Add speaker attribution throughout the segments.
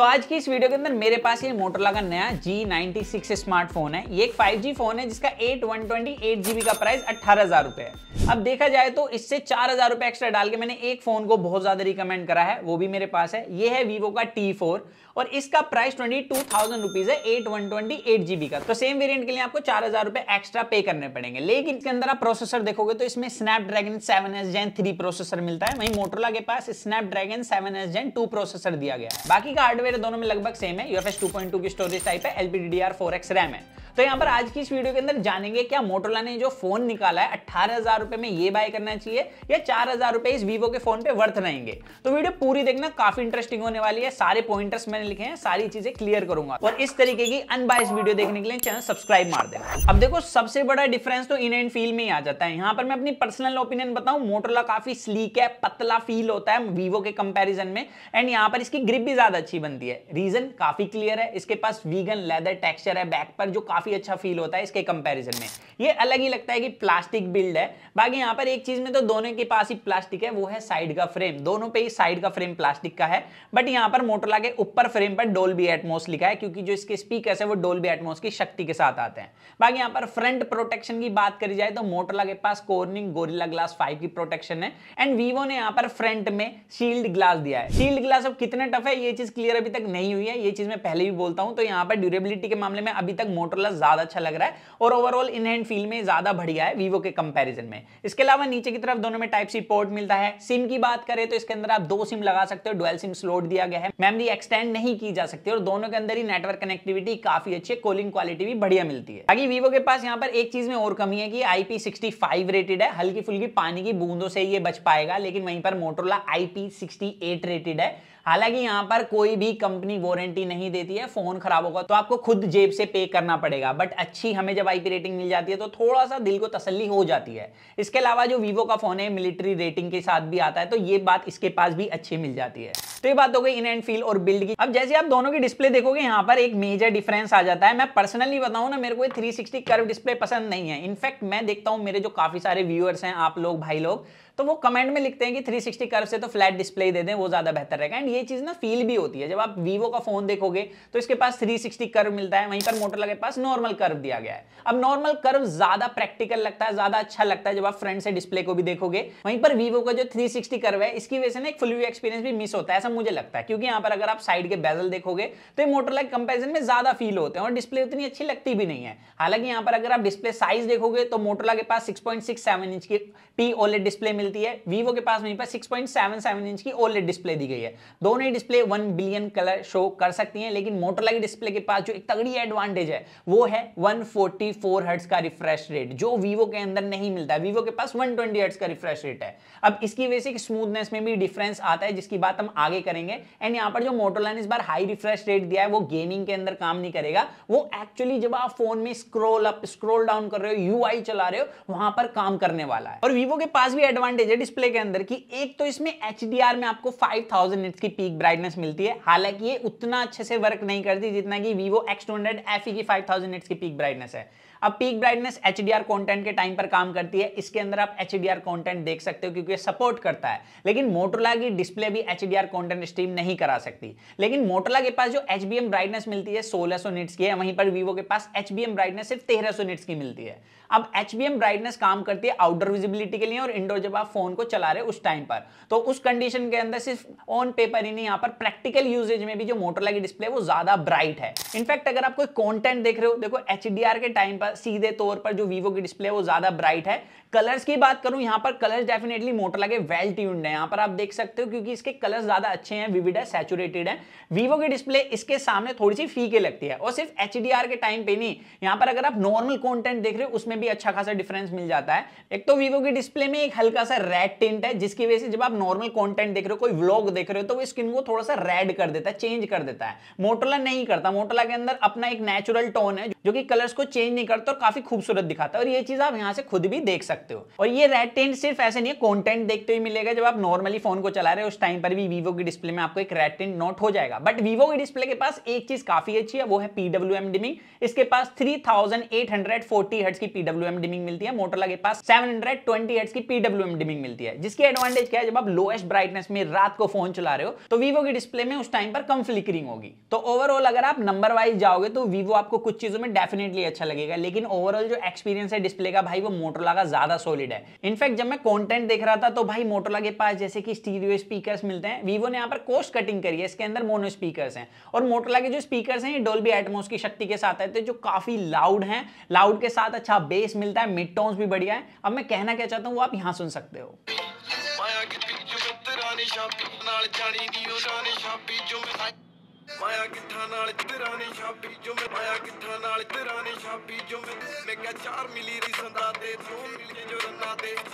Speaker 1: तो आज की इस वीडियो के अंदर मेरे पास ये मोटोरोला का नया G96 स्मार्टफोन है। ये एक 5G फोन है जिसका 8/128GB का प्राइस 18,000 रुपए है। अब देखा जाए तो इससे 4,000 रुपए एक्स्ट्रा डाल के मैंने एक फोन को बहुत ज्यादा रिकमेंड करा है, वो भी मेरे पास है। ये है Vivo का T4 और इसका प्राइस 22,000 रुपीज है 8/128GB का। तो सेम वेरिएंट के लिए आपको 4,000 रुपए एक्स्ट्रा पे करने पड़ेंगे। लेकिन इसके अंदर आप प्रोसेसर देखोगे तो इसमें स्नैपड्रैगन 7S Gen 3 प्रोसेसर मिलता है, वहीं मोटोरोला के पास स्नैपड्रैगन 7S Gen 2 प्रोसेसर दिया गया है। बाकी का हार्डवेयर दोनों में लगभग सेम है। UFS 2.2 की स्टोरेज टाइप है, LPDDR4X रैम है। तो यहाँ पर आज की इस वीडियो के अंदर जानेंगे क्या मोटोरोला ने जो फोन निकाला है 18,000 रुपए में ये बाय करना चाहिए या 4,000 रुपए इस Vivo के फोन पे वर्थ रहेंगे। तो वीडियो पूरी देखना, काफी इंटरेस्टिंग होने वाली है। सारे पॉइंटर्स मैंने लिखे हैं, सारी चीजें क्लियर करूंगा और इस तरीके की अनबायस्ड वीडियो देखने के लिए चैनल सब्सक्राइब मार देना। अब देखो, सबसे बड़ा डिफरेंस तो इन एंड फील में ही आ जाता है। यहाँ पर मैं अपनी पर्सनल ओपिनियन बताऊं, मोटोरोला काफी स्लीक है, पतला फील होता है Vivo के कंपैरिजन में, एंड यहाँ पर इसकी ग्रिप भी ज्यादा अच्छी बनती है। रीजन काफी क्लियर है, इसके पास वीगन लेदर टेक्सचर है बैक पर जो काफी अच्छा फील होता है इसके कंपैरिजन में। ये अलग ही लगता है कि प्लास्टिक बिल्ड है। बाकी यहाँ पर एक चीज में तो दोनों के पास ही प्लास्टिक है, वो है साइड का फ्रेम। दोनों पे ही साइड का फ्रेम प्लास्टिक का है, बट यहाँ पर मोटोरोला के ऊपर फ्रेम पर डोल्बी एटमॉस लिखा है, क्योंकि जो इसके स्पीकर्स है वो डोल्बी एटमॉस की शक्ति के साथ आते हैं। बाकी यहाँ पर फ्रंट प्रोटेक्शन की बात करी जाए तो मोटोरोला के पास कॉर्निंग गोरिल्ला ग्लास 5 की प्रोटेक्शन है, एंड Vivo ने यहाँ पर फ्रंट में शील्ड ग्लास दिया है। शील्ड ग्लास अब कितना टफ है ये चीज क्लियर अभी तक नहीं हुई है, ये चीज मैं पहले भी बोलता हूं। तो यहाँ पर ड्यूरेबिलिटी के मामले में अभी तक मोटोरोला ज्यादा अच्छा लग रहा है और ओवरऑल इन हैंड फील में ज्यादा बढ़िया है Vivo के कंपैरिजन में। इसके अलावा नीचे की तरफ दोनों में टाइप सी पोर्ट मिलता है। सिम की बात करें तो इसके अंदर आप 2 सिम लगा सकते हो, डुअल सिम स्लॉट दिया गया है। मेमोरी एक्सटेंड नहीं की जा सकती और दोनों के अंदर ही नेटवर्क कनेक्टिविटी काफी अच्छी है, कॉलिंग क्वालिटी भी बढ़िया मिलती है। बाकी Vivo के पास यहाँ पर एक चीज में और कमी है कि IP65 रेटेड है, हल्की फुल्की पानी की बूंदों से ये बच पाएगा, लेकिन वहीं पर मोटोरोला IP68 रेटेड है। हालांकि यहाँ पर कोई भी कंपनी वारंटी नहीं देती है, फोन खराब होगा तो आपको खुद जेब से पे करना पड़ेगा, बट अच्छी हमें जब IP रेटिंग मिल जाती है तो थोड़ा सा दिल को तसल्ली हो जाती है। इसके अलावा जो Vivo का फोन है मिलिट्री रेटिंग के साथ भी आता है, तो ये बात इसके पास भी अच्छी मिल जाती है। तो ये बात हो गई इन एंड फील और बिल्ड की। अब जैसे आप दोनों की डिस्प्ले देखोगे यहाँ पर एक मेजर डिफरेंस आ जाता है। मैं पर्सनली बताऊं ना, मेरे को 360 कर्व डिस्प्ले पसंद नहीं है। इनफैक्ट मैं देखता हूं मेरे जो काफी सारे व्यूअर्स हैं, आप लोग भाई लोग, तो वो कमेंट में लिखते हैं कि 360 कर्व से तो फ्लैट डिस्प्ले दे दें, वो ज्यादा बेहतर रहेगा। एंड ये चीज ना फील भी होती है। जब आप Vivo का फोन देखोगे तो इसके पास 360 कर्व मिलता है, वहीं पर मोटोरोला के पास नॉर्मल कर्व दिया गया है। अब नॉर्मल कर्व ज्यादा प्रैक्टिकल लगता है, ज्यादा अच्छा लगता है जब आप फ्रंट से डिस्प्ले को भी देखोगे। वहीं पर Vivo का जो 360 कर्व है, इसकी वजह से ना एक फुल व्यू एक्सपीरियंस भी मिस होता है, ऐसा मुझे लगता है। क्योंकि यहाँ पर अगर आप साइड के बेजल देखोगे तो ये मोटोरोला के कंपैरिजन में ज्यादा फील होते हैं और डिस्प्ले उतनी अच्छी लगती भी नहीं है। हालांकि यहाँ पर अगर आप डिस्प्ले साइज देखोगे तो मोटोरोला के पास 6.67 इंच की POLED डिस्प्ले मिलती है, Vivo के पास वहीं पर 6.77 इंच की OLED डिस्प्ले दी गई है। दोनों ही डिस्प्ले 1 बिलियन कलर शो कर सकती हैं, लेकिन मोटोरोला की डिस्प्ले के पास जो एक तगड़ी एडवांटेज है वो है 144 हर्ट्ज का रिफ्रेश रेट, जो Vivo के अंदर नहीं मिलता है। Vivo के पास 120 हर्ट्ज का रिफ्रेश रेट है। अब इसकी वजह से स्मूथनेस में भी डिफरेंस आता है, जिसकी बात हम आगे करेंगे। एंड यहाँ पर जो मोटोरोला ने इस बार हाई रिफ्रेश रेट दिया है वो गेमिंग के अंदर काम नहीं करेगा, वो एक्चुअली जब आप फोन में स्क्रॉल अप स्क्रॉल डाउन कर रहे हो, UI चला रहे हो, वहां पर काम करने वाला है। और Vivo के पास भी एडवांटेज है डिस्प्ले के अंदर की, एक तो इसमें HDR में आपको 5000 निट्स की पीक ब्राइटनेस मिलती है। हालांकि ये उतना अच्छे से वर्क नहीं करती जितना कि Vivo X200 FE की 5000 निट्स की पीक ब्राइटनेस है। अब पीक ब्राइटनेस HDR कंटेंट के टाइम पर काम करती है, इसके अंदर आप HDR कंटेंट देख सकते हो क्योंकि ये सपोर्ट करता है। लेकिन मोटोरोला की डिस्प्ले भी HDR कंटेंट स्ट्रीम नहीं करा सकती। लेकिन मोटोरोला के पास जो HBM ब्राइटनेस मिलती है 1600 निट्स की है, वहीं पर Vivo के पास HBM ब्राइटनेस सिर्फ 1300 निट्स की मिलती है। अब HBM ब्राइटनेस काम करती है आउटडोर विजिबिलिटी के लिए और इंडोर जब आप फोन को चला रहे हो उस टाइम पर, तो उस कंडीशन के अंदर सिर्फ ऑन पेपर ही नहीं, यहाँ पर प्रैक्टिकल यूजेज में भी जो मोटोरोला की डिस्प्ले वो ज्यादा ब्राइट है। इनफैक्ट अगर आप कोई कंटेंट देख रहे हो, देखो HDR के टाइम पर सीधे तौर पर जो Vivo की डिस्प्ले है वो ज्यादा ब्राइट है। कलर्स की बात करूं, यहाँ पर कलर्स डेफिनेटली मोटोरोला के वेल ट्यून्ड है, यहाँ पर आप देख सकते हो, क्योंकि इसके कलर्स ज्यादा अच्छे हैं, विविड है, सैचुरेटेड है। Vivo की डिस्प्ले इसके सामने थोड़ी सी फीके लगती है और सिर्फ HDR के टाइम पे नहीं, यहाँ पर अगर आप नॉर्मल कंटेंट देख रहे हो उसमें भी अच्छा खासा डिफरेंस मिल जाता है। एक तो Vivo की डिस्प्ले में एक हल्का सा रेड टिंट है, जिसकी वजह से जब आप नॉर्मल कंटेंट देख रहे हो, कोई व्लॉग देख रहे हो, तो वो स्किन को थोड़ा सा रेड कर देता है, चेंज कर देता है। मोटोरोला नहीं करता, मोटोरोला के अंदर अपना एक नेचुरल टोन है जो कि कलर्स को चेंज नहीं करता करता है और काफी खूबसूरत दिखाता है, और ये चीज आप यहाँ से खुद भी देख सकते हो। और ये रेड टिंट सिर्फ ऐसे नहीं है, कंटेंट देखते हुए मिलेगा, जब आप नॉर्मली फोन को चला रहे हो उस टाइम पर भी वीवो की डिस्प्ले में आपको एक रेड टिंट नोट हो जाएगा। बट वीवो की डिस्प्ले के पास एक चीज काफी अच्छी है, वो है PWM डिमिंग। इसके पास 3840 हर्ट्ज की PWM डिमिंग मिलती है, मोटोरोला के पास 720 हर्ट्ज की PWM डिमिंग मिलती है, जिसकी एडवांटेज क्या है, जब आप लोएस्ट ब्राइटनेस में रात को फोन चला रहे हो तो वीवो की डिस्प्ले में उस टाइम पर कम फ्लिकरिंग होगी। तो ओवरऑल अगर आप नंबर वाइज जाओगे तो वीवो आपको कुछ चीजों में डेफिनेटली अच्छा लगेगा, लेकिन ओवरऑल जो एक्सपीरियंस है डिस्प्ले का भाई, वो मोटोरोला का ज्यादा सॉलिड है। इनफैक्ट जब मैं कंटेंट देख रहा था तो भाई मोटोरोला के पास जैसे कि स्टीरियो स्पीकर्स मिलते हैं, वीवो ने यहाँ पर कॉस्ट कटिंग करी है, इसके अंदर मोनो स्पीकर्स हैं, और मोटोरोला के जो स्पीकर्स हैं ये डोल्बी एटमॉस की शक्ति के साथ आते हैं, जो काफी लाउड हैं, लाउड के साथ अच्छा बेस मिलता है, मिड टोन्स भी बढ़िया है। अब मैं कहना क्या चाहता हूँ वो आप यहाँ सुन सकते हो।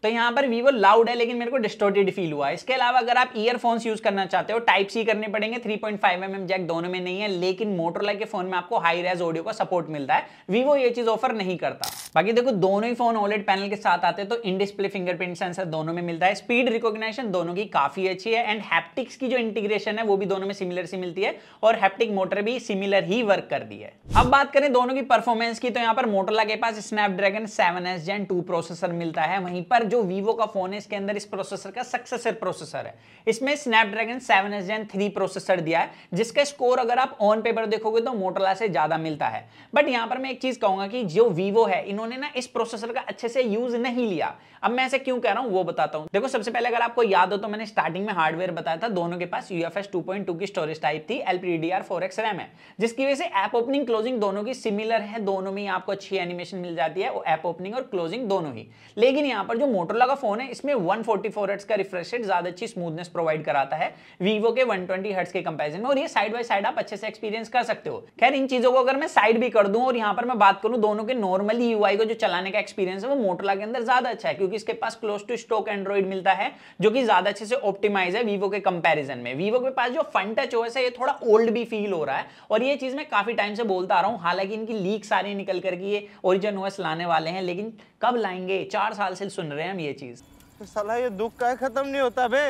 Speaker 1: तो यहाँ पर वीवो लाउड है लेकिन मेरे को डिस्टॉर्टेड फील हुआ। इसके अलावा अगर आप ईयरफोन्स यूज करना चाहते हो, टाइप सी करने पड़ेंगे, 3.5mm जैक दोनों में नहीं है, लेकिन मोटोरोला के फोन में आपको हाई रेज ऑडियो का सपोर्ट मिलता है, वीवो ये चीज ऑफर नहीं करता। बाकी देखो दोनों ही फोन ओलेड पैनल के साथ आते हैं, तो इन डिस्प्ले फिंगरप्रिंट सेंसर दोनों में मिलता है, स्पीड रिकॉग्निशन दोनों की काफी अच्छी है, एंड हैप्टिक्स की जो इंटीग्रेशन है वो भी दोनों में सिमिलर सी मिलती है, और हैप्टिक मोटर भी सिमिलर ही वर्क कर दी है। अब बात करें दोनों की परफॉर्मेंस की, तो यहाँ पर मोटोरोला के पास स्नैपड्रैगन 7S Gen 2 प्रोसेसर मिलता है, वहीं पर जो वीवो का फोन है इसके अंदर इस प्रोसेसर का सक्सेसर प्रोसेसर है, इसमें स्नैपड्रैगन 7S Gen 3 प्रोसेसर दिया है, जिसका स्कोर अगर आप ऑन पेपर देखोगे तो मोटोरोला से ज्यादा मिलता है। बट यहाँ पर मैं एक चीज कहूंगा कि जो वीवो है इन्होंने ना इस प्रोसेसर का अच्छे से यूज नहीं लिया। अब मैं ऐसे क्यों कह रहा हूं वो बताता हूं। देखो सबसे पहले अगर आपको याद हो तो मैंने स्टार्टिंग में हार्डवेयर बताया था, दोनों के पास UFS 2.2 की स्टोरेज टाइप थी, LPDDR4X रैम है, जिसकी वजह से ऐप ओपनिंग क्लोजिंग दोनों की सिमिलर है, दोनों में आपको अच्छी एनिमेशन मिल जाती है, ऐप ओपनिंग और क्लोजिंग दोनों ही। लेकिन यहाँ पर जो मोटोरोला का फोन है इसमें 144 हर्ट्ज का रिफ्रेश रेट ज्यादा अच्छी स्मूथनेस प्रोवाइड कराता है वीवो के 120 हर्ट्ज के कंपैरिजन में, और ये साइड बाय साइड आप अच्छे से एक्सपीरियंस कर सकते हो। खैर इन चीजों को अगर मैं साइड भी कर दूं और यहाँ पर मैं बात करूं दोनों के नॉर्मली UI को जो चलाने का एक्सपीरियंस है वो मोटोरोला के अंदर ज्यादा अच्छा है, क्योंकि इसके पास क्लोज टू स्टॉक एंड्रॉइड मिलता है जो कि ज्यादा अच्छे से ऑप्टिमाइज है वीवो के कंपैरिजन में। वीवो के पास जो फन टच OS है ये थोड़ा ओल्ड भी फील हो रहा है, और ये चीज मैं काफी टाइम से बोलता आ रहा हूं, हालांकि इनकी लीक सारी निकल करके ये ओरिजिन OS लाने वाले हैं, लेकिन कब लाएंगे, 4 साल से सुन रहे हैं हम ये चीज।
Speaker 2: तो साला ये दुख का खत्म नहीं होता बे।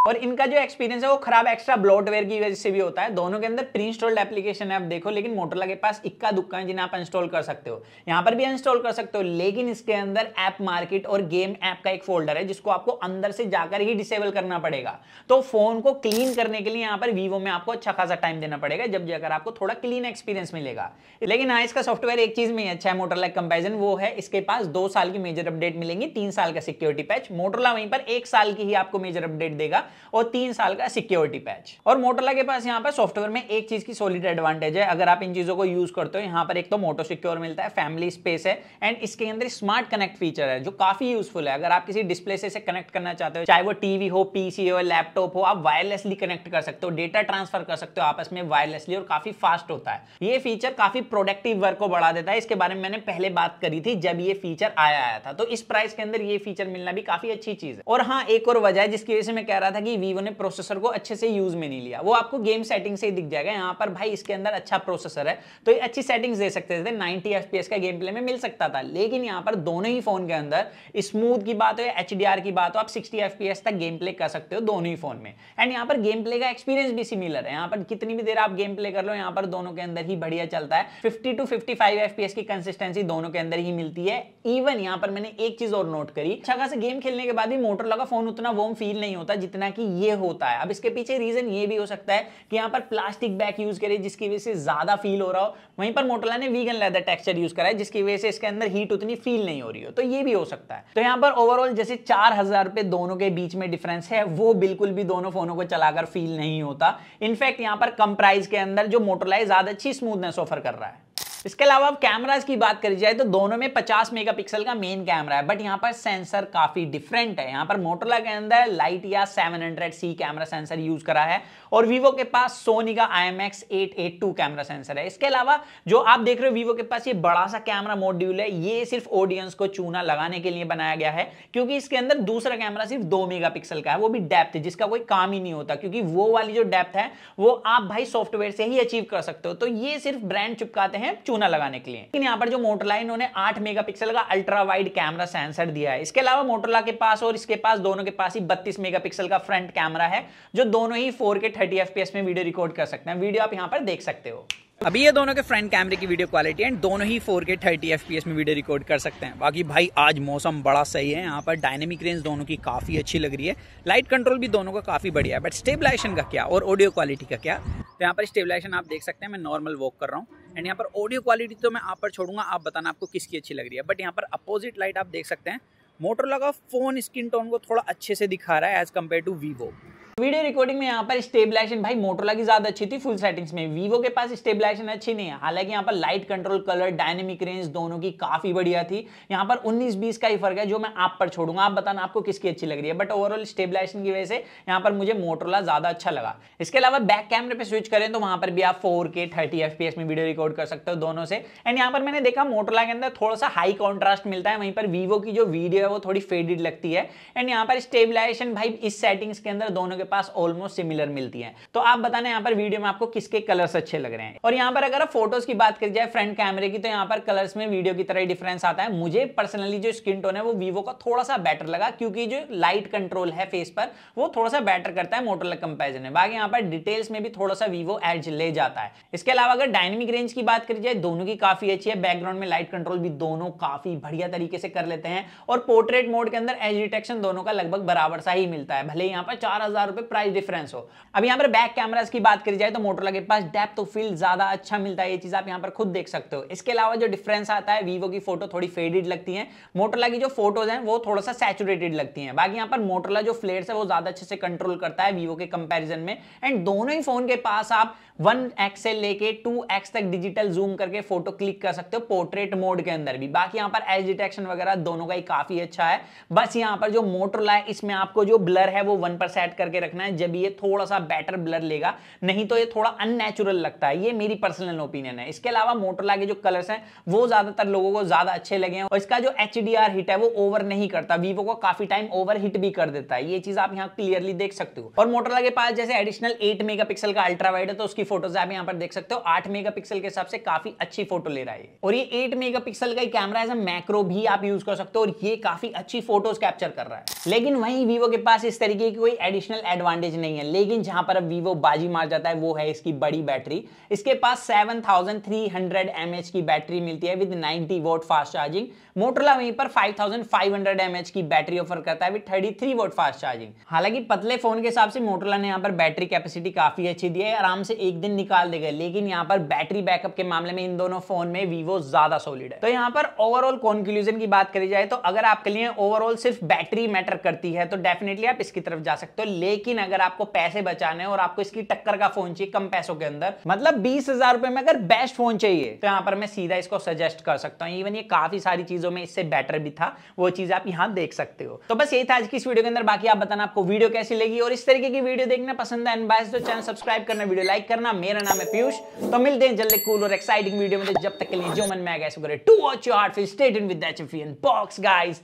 Speaker 1: और इनका जो एक्सपीरियंस है वो खराब एक्स्ट्रा ब्लोटवेयर की वजह से भी होता है। दोनों के अंदर प्री इंस्टॉल्ड एप्लीकेशन है आप देखो, लेकिन मोटोरोला के पास इक्का दुक्का है जिन्हें आप इंस्टॉल कर सकते हो, यहाँ पर भी इंस्टॉल कर सकते हो, लेकिन इसके अंदर ऐप मार्केट और गेम ऐप का एक फोल्डर है जिसको आपको अंदर से जाकर ही डिसेबल करना पड़ेगा। तो फोन को क्लीन करने के लिए यहाँ पर वीवो में आपको अच्छा खासा टाइम देना पड़ेगा, जब जाकर आपको थोड़ा क्लीन एक्सपीरियंस मिलेगा। लेकिन हाँ, इसका सॉफ्टवेयर एक चीज में अच्छा है मोटोरोला कंपैरिजन, वो है इसके पास 2 साल की मेजर अपडेट मिलेंगी, 3 साल का सिक्योरिटी पैच। मोटोरोला वहीं पर 1 साल की ही आपको मेजर अपडेट देगा और 3 साल का सिक्योरिटी पैच। और मोटोरोला के पास यहाँ पर सॉफ्टवेयर में एक चीज की सॉलिड एडवांटेज है, अगर आप इन चीजों को यूज करते हो, यहाँ पर एक तो मोटो सिक्योर मिलता है, फैमिली स्पेस है, एंड इसके अंदर स्मार्ट कनेक्ट फीचर है जो काफी यूजफुल है। अगर आप किसी डिस्प्ले से कनेक्ट करना चाहते हो, चाहे वो टीवी हो, पीसी हो, लैपटॉप हो, आप वायरलेसली कनेक्ट कर सकते हो, डेटा ट्रांसफर कर सकते हो आपस में वायरलेसली, और काफी फास्ट होता है। ये फीचर काफी प्रोडक्टिव वर्क को बढ़ा देता है, इसके बारे में मैंने पहले बात करी थी जब ये फीचर आया था। तो इस प्राइस के अंदर ये फीचर मिलना भी काफी अच्छी चीज है। और हाँ, एक और वजह है जिसकी वजह से मैं कह रहा था कि वीवो ने प्रोसेसर को अच्छे से यूज में नहीं लिया, वो आपको गेम सेटिंग से ही दिख जाएगा। यहाँ पर भाई इसके अंदर अच्छा प्रोसेसर है तो ये अच्छी सेटिंग्स दे सकते थे, 90 FPS का गेम प्ले में मिल सकता था, लेकिन यहाँ पर दोनों ही फोन के अंदर स्मूथ की बात हो या HDR की बात हो, आप 60 FPS तक गेम प्ले कर सकते हो दोनों ही फोन में। एंड यहाँ पर गेम प्ले का एक्सपीरियंस भी सिमिलर है, यहाँ पर कितनी भी देर आप गेम प्ले कर लो, यहाँ पर दोनों के अंदर ही बढ़िया चलता है। 50 to 55 FPS की कंसिस्टेंसी दोनों के अंदर ही मिलती है। इवन यहाँ पर मैंने एक चीज और नोट करी, अच्छा खासा गेम खेलने के बाद भी मोटोरोला का फोन उतना वार्म फील नहीं होता जितना कि ये होता है। अब इसके पीछे रीजन ये भी हो सकता है कि यहाँ पर प्लास्टिक बैक यूज करे जिसकी वजह से ज्यादा फील हो रहा हो, वहीं पर मोटोरोला ने वीगन लेदर टेक्सचर यूज करा है जिसकी वजह से इसके अंदर हीट उतनी फील नहीं हो रही हो, तो ये भी हो सकता है। तो यहाँ पर ओवरऑल जैसे 4000 रुपए दोनों के बीच में डिफरेंस है, वो बिल्कुल भी दोनों फोनों को चलाकर फील नहीं होता। इनफैक्ट यहाँ पर कम प्राइस के अंदर जो मोटोरोला ज्यादा अच्छी स्मूथनेस ऑफर कर रहा है। इसके अलावा अब कैमरास की बात करी जाए तो दोनों में 50 मेगापिक्सल का मेन कैमरा है, बट यहाँ पर सेंसर काफी डिफरेंट है। यहाँ पर मोटोरोला के अंदर लाइट या 700C कैमरा सेंसर यूज करा है और वीवो के पास सोनी का IMX882 कैमरा सेंसर है। इसके अलावा जो आप देख रहे हो वीवो के पास ये बड़ा सा कैमरा मॉड्यूल है, ये सिर्फ ऑडियंस को चूना लगाने के लिए बनाया गया है, क्योंकि इसके अंदर दूसरा कैमरा सिर्फ 2 मेगापिक्सल का है, वो भी डेप्थ, जिसका कोई काम ही नहीं होता, क्योंकि वो वाली जो डेप्थ है वो आप भाई सॉफ्टवेयर से ही अचीव कर सकते हो। तो ये सिर्फ ब्रांड चिपकाते हैं चूना लगाने के लिए। लेकिन यहाँ पर जो मोटोरोला इन्होंने 8 मेगापिक्सल का अल्ट्रा वाइड कैमरा सेंसर दिया है। इसके अलावा मोटोरोला के पास और इसके पास दोनों के पास ही 32 मेगापिक्सल का फ्रंट कैमरा है, जो दोनों ही 4K 30 FPS में वीडियो रिकॉर्ड कर सकते हैं। वीडियो आप यहाँ पर देख सकते हो। अभी ये दोनों के फ्रंट कैमरे की वीडियो क्वालिटी एंड दोनों ही 4K 30 FPS में वीडियो रिकॉर्ड कर सकते हैं। बाकी भाई आज मौसम बड़ा सही है, यहाँ पर डायनेमिक रेंज दोनों की काफ़ी अच्छी लग रही है, लाइट कंट्रोल भी दोनों का काफ़ी बढ़िया है। बट स्टेबलाइजेशन का क्या और ऑडियो क्वालिटी का क्या, तो यहाँ पर स्टेबलाइजेशन आप देख सकते हैं, मैं नॉर्मल वॉक कर रहा हूँ एंड यहाँ पर ऑडियो क्वालिटी तो मैं आप पर छोड़ूंगा, आप बताना आपको किसकी अच्छी लग रही है। बट यहाँ पर अपोजिट लाइट आप देख सकते हैं, मोटोरोला का फोन स्किन टोन को थोड़ा अच्छे से दिखा रहा है as compared to Vivo. Video recording में यहाँ पर स्टेबलाइजेशन भाई मोटोरोला की ज्यादा अच्छी थी फुल सेटिंग्स में, वीवो के पास स्टेबलाइजेशन अच्छी नहीं है। हालांकि यहाँ पर light control, colour, dynamic range दोनों की काफी बढ़िया थी। यहाँ पर 19-20 का ही फर्क है, जो मैं आप पर छोड़ूंगा, आप बताना आपको किसकी अच्छी लग रही है। बट ओवरऑल स्टेबलाइजेशन की वजह से यहाँ पर मुझे मोटोरोला ज्यादा अच्छा लगा। इसके अलावा बैक कैमरे पे स्विच करें तो वहां पर भी आप 4K 30 FPS में वीडियो रिकॉर्ड कर सकते हो दोनों से। एंड यहाँ पर मैंने देखा मोटोरोला के अंदर थोड़ा सा हाई कॉन्ट्रास्ट मिलता है, वहीं पर वीवो की जो वीडियो है वो थोड़ी फेडेड लगती है। एंड यहाँ पर स्टेबलाइजेशन भाई इस सेटिंग्स के अंदर दोनों के पास ऑलमोस्ट सिमिलर मिलती है। तो आप बताना यहाँ पर वीडियो में आपको किसके कलर्स अच्छे लग रहे हैं। और यहाँ पर अगर आप फोटोज की बात करी जाए फ्रंट कैमरे की, तो यहाँ पर कलर्स में वीडियो की तरह डिफरेंस आता है। मुझे पर्सनली जो स्किन टोन है वो वीवो का थोड़ा सा बेटर लगा, क्योंकि जो लाइट कंट्रोल है फेस पर वो थोड़ा सा बेटर करता है मोटोरोला कंपैरिजन में। बाकी यहाँ पर डिटेल्स में भी थोड़ा सा वीवो एज ले जाता है। इसके अलावा अगर डायनेमिक रेंज की बात करी जाए, दोनों की काफी अच्छी है। बैकग्राउंड में लाइट कंट्रोल भी दोनों काफी बढ़िया तरीके से कर लेते हैं, और पोर्ट्रेट मोड के अंदर एज डिटेक्शन दोनों का लगभग बराबर सा ही मिलता है, भले यहाँ पर 4000 रुपए प्राइस डिफरेंस हो। अब यहाँ पर बैक कैमरास की बात करी जाए तो मोटोरोला के पास डेप्थ ऑफ फील्ड ज्यादा अच्छा मिलता है, ये चीज आप यहाँ पर खुद देख सकते हो। इसके अलावा जो डिफरेंस आता है, वीवो की फोटो थोड़ी फेडेड लगती है, मोटोरोला की जो फोटोज हैं वो थोड़ा सा सैचुरेटेड लगती हैं। बाकी यहाँ पर मोटोरोला जो फ्लेयर्स है वो ज्यादा अच्छे से कंट्रोल करता है वीवो के कंपैरिजन में। एंड दोनों ही फोन के पास आप 1x से लेके 2x तक डिजिटल जूम करके फोटो क्लिक कर सकते हो पोर्ट्रेट मोड के अंदर भी। बाकी यहाँ पर एज डिटेक्शन वगैरह दोनों का ही काफी अच्छा है। बस यहाँ पर जो मोटोरोला है इसमें आपको जो ब्लर है वो 1 पर सेट करके रखना है, जब ये थोड़ा सा बेटर ब्लर लेगा, नहीं तो ये थोड़ा अननेचुरल लगता है। ये मेरी पर्सनल ओपिनियन है। इसके अलावा मोटोरोला के जो कलर्स हैं वो ज्यादातर लोगों को ज्यादा अच्छे लगे हैं, और इसका जो HDR हिट है वो ओवर नहीं करता, वीवो को काफी टाइम ओवर हिट भी कर देता है, ये चीज आप यहाँ क्लियरली देख सकते हो। और मोटोरोला के पास जैसे एडिशनल 8 मेगापिक्सल का अल्ट्रा वाइड है, तो उसकी फोटोज आप यहाँ पर देख सकते हो 8 मेगापिक्सल के हिसाब से काफी अच्छी फोटो ले रहा है। और ये 8 मेगापिक्सल का कैमरा एज अ मैक्रो भी आप यूज कर सकते हो, और ये काफी अच्छी फोटोज कैप्चर कर रहा है। लेकिन वहीं वीवो के पास इस तरीके की कोई एडिशनल एडवांटेज नहीं है। लेकिन जहां पर अब वीवो बाजी मार जाता है वो है इसकी बड़ी बैटरी। इसके पास 7300 mAh की बैटरी मिलती है with 90 watt fast charging. Motorola वहीं पर 5500 mAh की बैटरी ऑफर करता है विद 33 वॉट फास्ट चार्जिंग। हालांकि पतले फोन के हिसाब से मोटोरोला ने यहाँ पर बैटरी कैपेसिटी काफी अच्छी दी है, आराम से एक दिन निकाल देगा। लेकिन यहाँ पर बैटरी बैकअप के मामले में इन दोनों फोन में वीवो ज्यादा सॉलिड है। तो यहाँ पर ओवरऑल कंक्लूजन की बात करी जाए तो अगर आपके लिए ओवरऑल सिर्फ बैटरी मैटर करती है तो डेफिनेटली आप इसकी तरफ जा सकते हो। लेकिन अगर आपको पैसे बचाने और आपको इसकी टक्कर का फोन चाहिए कम पैसों के अंदर, मतलब 20,000 रुपए में अगर बेस्ट फोन चाहिए, तो यहाँ पर मैं सीधा इसको सजेस्ट कर सकता हूँ। इवन ये काफी सारी चीजों में इससे बेटर भी था, वो चीज आप यहाँ देख सकते हो। तो बस यही था आज की इस वीडियो के अंदर। बाकी आप बताना आपको वीडियो कैसी लगी, और इस तरीके की वीडियो देखना पसंद है अनबायस्ड तो चैनल सब्सक्राइब करना, वीडियो लाइक करना। मेरा नाम है पीयूष, तो मिलते हैं जल्दी कूल और एक्साइटिंग वीडियो में। जब तक के लिए जो मन में आएगा ऐसा करें। To watch your heart, stay tuned with that box guys.